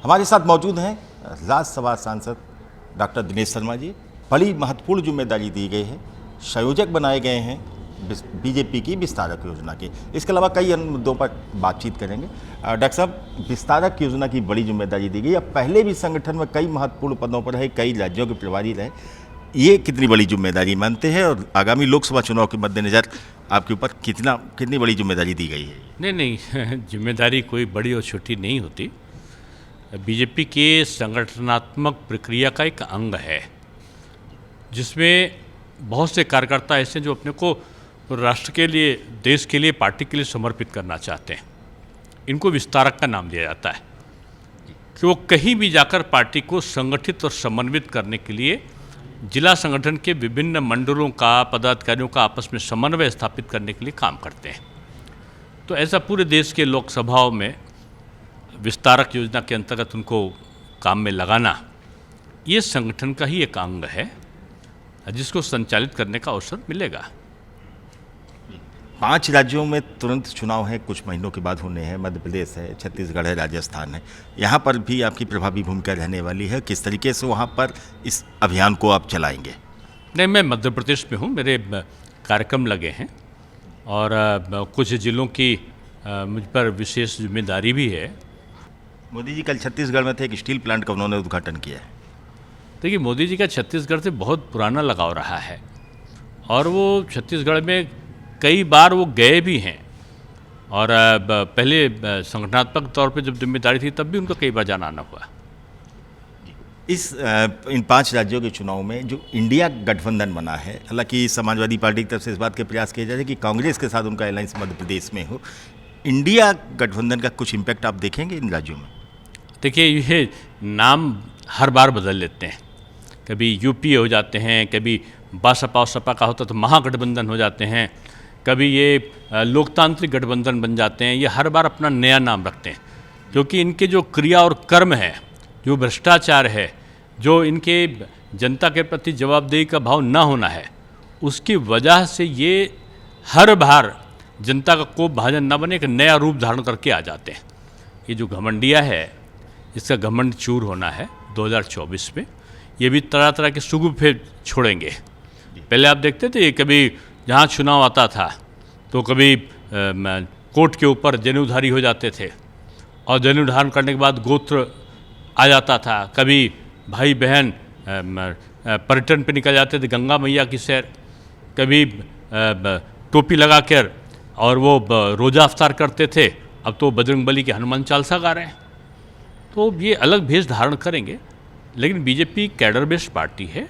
हमारे साथ मौजूद हैं राज्यसभा सांसद डॉक्टर दिनेश शर्मा जी। बड़ी महत्वपूर्ण जिम्मेदारी दी गई है, संयोजक बनाए गए हैं बीजेपी की विस्तारक योजना के। इसके अलावा कई अन्य मुद्दों पर बातचीत करेंगे। डॉक्टर साहब, विस्तारक योजना की बड़ी जिम्मेदारी दी गई। अब पहले भी संगठन में कई महत्वपूर्ण पदों पर रहे, कई राज्यों के प्रभारी रहे, ये कितनी बड़ी जिम्मेदारी मानते हैं और आगामी लोकसभा चुनाव के मद्देनज़र आपके ऊपर कितनी बड़ी जिम्मेदारी दी गई है? नहीं जिम्मेदारी कोई बड़ी और छोटी नहीं होती। बीजेपी के संगठनात्मक प्रक्रिया का एक अंग है जिसमें बहुत से कार्यकर्ता ऐसे जो अपने को राष्ट्र के लिए, देश के लिए, पार्टी के लिए समर्पित करना चाहते हैं। इनको विस्तारक का नाम दिया जाता है कि वो कहीं भी जाकर पार्टी को संगठित और समन्वित करने के लिए जिला संगठन के विभिन्न मंडलों का, पदाधिकारियों का आपस में समन्वय स्थापित करने के लिए काम करते हैं। तो ऐसा पूरे देश के लोकसभाओं में विस्तारक योजना के अंतर्गत उनको काम में लगाना, ये संगठन का ही एक अंग है जिसको संचालित करने का अवसर मिलेगा। 5 राज्यों में तुरंत चुनाव है, कुछ महीनों के बाद होने हैं। मध्य प्रदेश है, छत्तीसगढ़ है, राजस्थान है। यहाँ पर भी आपकी प्रभावी भूमिका रहने वाली है। किस तरीके से वहाँ पर इस अभियान को आप चलाएंगे? नहीं, मैं मध्य प्रदेश में हूँ, मेरे कार्यक्रम लगे हैं और कुछ जिलों की मुझ पर विशेष जिम्मेदारी भी है। मोदी जी कल छत्तीसगढ़ में थे, एक स्टील प्लांट का उन्होंने उद्घाटन किया है। देखिए, मोदी जी का छत्तीसगढ़ से बहुत पुराना लगाव रहा है और वो छत्तीसगढ़ में कई बार वो गए भी हैं और पहले संगठनात्मक तौर पे जब जिम्मेदारी थी तब भी उनका कई बार जाना आना हुआ। इन 5 राज्यों के चुनाव में जो इंडिया गठबंधन बना है, हालांकि समाजवादी पार्टी की तरफ से इस बात के प्रयास किए जा रहे हैं कि कांग्रेस के साथ उनका अलायंस मध्य प्रदेश में हो। इंडिया गठबंधन का कुछ इम्पैक्ट आप देखेंगे इन राज्यों में? देखिए, ये नाम हर बार बदल लेते हैं। कभी यूपीए हो जाते हैं, कभी बसपा और सपा का होता तो महागठबंधन हो जाते हैं, कभी ये लोकतांत्रिक गठबंधन बन जाते हैं। ये हर बार अपना नया नाम रखते हैं क्योंकि इनके जो क्रिया और कर्म है, जो भ्रष्टाचार है, जो इनके जनता के प्रति जवाबदेही का भाव ना होना है, उसकी वजह से ये हर बार जनता का कोप भाजन न बने, एक नया रूप धारण करके आ जाते हैं। ये जो घमंडिया है, इसका घमंड चूर होना है 2024 में। ये भी तरह तरह के सुगुफे छोड़ेंगे। पहले आप देखते थे कभी जहाँ चुनाव आता था तो कभी कोर्ट के ऊपर जनेऊधारी हो जाते थे और जनेऊ धारण करने के बाद गोत्र आ जाता था। कभी भाई बहन पर्यटन पे निकल जाते थे, गंगा मैया की सैर। कभी टोपी लगा कर और वो रोज़ा अफ्तार करते थे। अब तो बजरंगबली के हनुमान चालीसा गा रहे हैं। तो ये अलग भेष धारण करेंगे, लेकिन बीजेपी कैडर बेस्ड पार्टी है,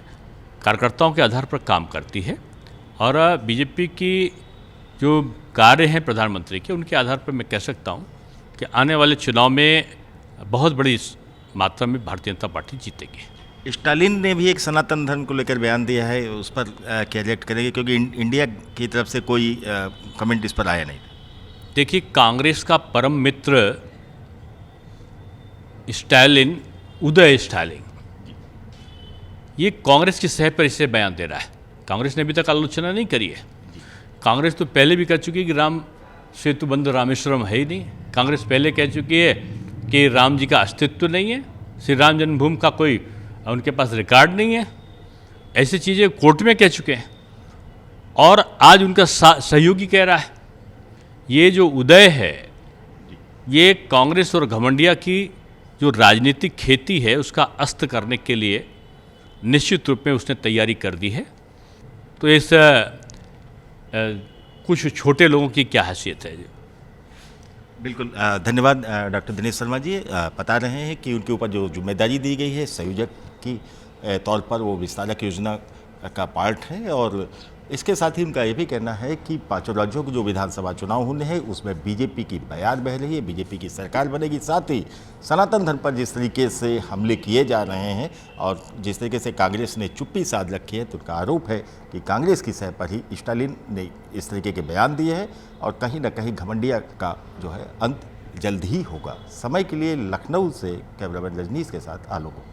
कार्यकर्ताओं के आधार पर काम करती है और बीजेपी की जो कार्य हैं प्रधानमंत्री के, उनके आधार पर मैं कह सकता हूँ कि आने वाले चुनाव में बहुत बड़ी मात्रा में भारतीय जनता पार्टी जीतेगी। स्टालिन ने भी एक सनातन धर्म को लेकर बयान दिया है, उस पर क्या रिएक्ट करेंगे? क्योंकि इंडिया की तरफ से कोई कमेंट इस पर आया नहीं। देखिए, कांग्रेस का परम मित्र स्टालिन, उदय स्टालिन, ये कांग्रेस की सह पर इसे बयान दे रहा है। कांग्रेस ने अभी तक आलोचना नहीं करी है। कांग्रेस तो पहले भी कह चुकी है कि राम सेतु बंद रामेश्वरम है ही नहीं। कांग्रेस पहले कह चुकी है कि राम जी का अस्तित्व नहीं है, श्री राम जन्मभूमि का कोई उनके पास रिकॉर्ड नहीं है। ऐसी चीज़ें कोर्ट में कह चुके हैं और आज उनका सहयोगी कह रहा है। ये जो उदय है, ये कांग्रेस और घमंडिया की जो राजनीतिक खेती है उसका अस्त करने के लिए निश्चित रूप में उसने तैयारी कर दी है। तो इस कुछ छोटे लोगों की क्या हैसियत है? बिल्कुल, धन्यवाद डॉक्टर दिनेश शर्मा जी। बता रहे हैं कि उनके ऊपर जो जिम्मेदारी दी गई है संयोजक की तौर पर, वो विस्तारक योजना का पार्ट है और इसके साथ ही उनका ये भी कहना है कि 5 राज्यों के जो विधानसभा चुनाव होने हैं उसमें बीजेपी की बयार बह रही है, बीजेपी की सरकार बनेगी। साथ ही सनातन धर्म पर जिस तरीके से हमले किए जा रहे हैं और जिस तरीके से कांग्रेस ने चुप्पी साध रखी है, तो उनका आरोप है कि कांग्रेस की सह पर ही स्टालिन ने इस तरीके के बयान दिए हैं और कहीं ना कहीं घमंडिया का जो है अंत जल्द ही होगा। समय के लिए लखनऊ से कैमरामैन रजनीश के साथ आलोक।